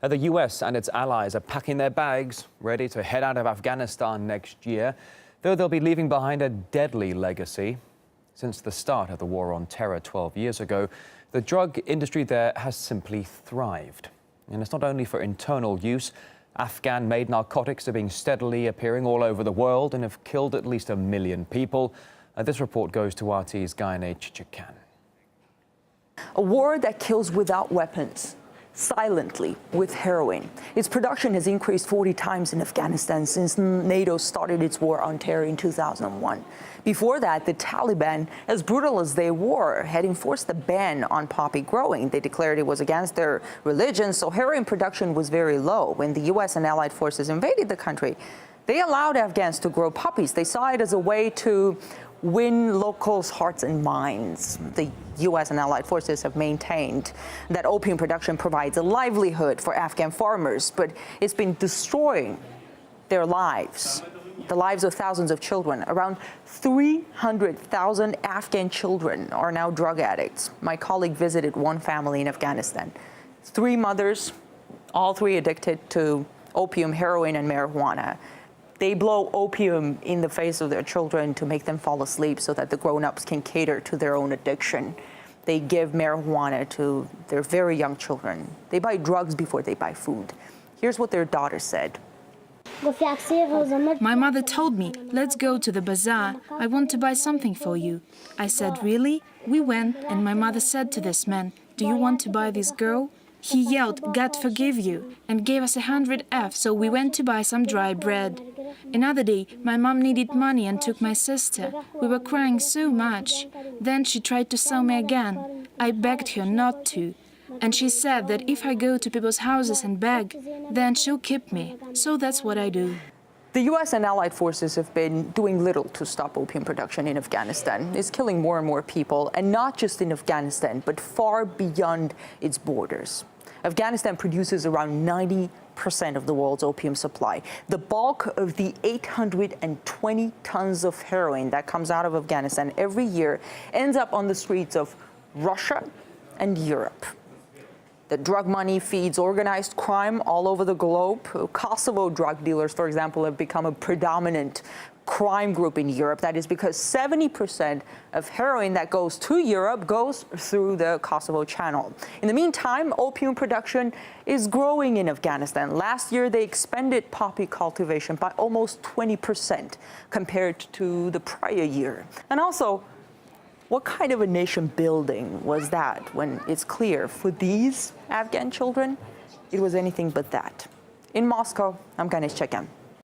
The US and its allies are packing their bags, ready to head out of Afghanistan next year, though they'll be leaving behind a deadly legacy. Since the start of the war on terror 12 years ago, the drug industry there has simply thrived. And it's not only for internal use. Afghan-made narcotics are being steadily appearing all over the world and have killed at least 1 million people. This report goes to RT's Gayane Chichakyan. A war that kills without weapons, silently, with heroin. Its production has increased 40 times in Afghanistan since NATO started its war on terror in 2001. Before that, the Taliban, as brutal as they were, had enforced a ban on poppy growing. They declared it was against their religion, so heroin production was very low. When the U.S. and allied forces invaded the country, they allowed Afghans to grow poppies. They saw it as a way to win locals' hearts and minds. The U.S. and allied forces have maintained that opium production provides a livelihood for Afghan farmers, but it's been destroying their lives, the lives of thousands of children. Around 300,000 Afghan children are now drug addicts. My colleague visited one family in Afghanistan. 3 mothers, all 3 addicted to opium, heroin, and marijuana. They blow opium in the face of their children to make them fall asleep so that the grown-ups can cater to their own addiction. They give marijuana to their very young children. They buy drugs before they buy food. Here's what their daughter said. My mother told me, let's go to the bazaar. I want to buy something for you. I said, really? We went, and my mother said to this man, do you want to buy this girl? He yelled, God forgive you, and gave us 100 F, so we went to buy some dry bread. Another day, my mom needed money and took my sister. We were crying so much. Then she tried to sell me again. I begged her not to. And she said that if I go to people's houses and beg, then she'll keep me. So that's what I do. The U.S. and allied forces have been doing little to stop opium production in Afghanistan. It's killing more and more people, and not just in Afghanistan, but far beyond its borders. Afghanistan produces around 90% of the world's opium supply. The bulk of the 820 tons of heroin that comes out of Afghanistan every year ends up on the streets of Russia and Europe. The drug money feeds organized crime all over the globe. Kosovo drug dealers, for example, have become a predominant crime group in Europe. That is because 70% of heroin that goes to Europe goes through the Kosovo channel. In the meantime, opium production is growing in Afghanistan. Last year, they expanded poppy cultivation by almost 20% compared to the prior year. And also, what kind of a nation building was that when it's clear for these Afghan children, it was anything but that? In Moscow, I'm Gayane Chichakyan.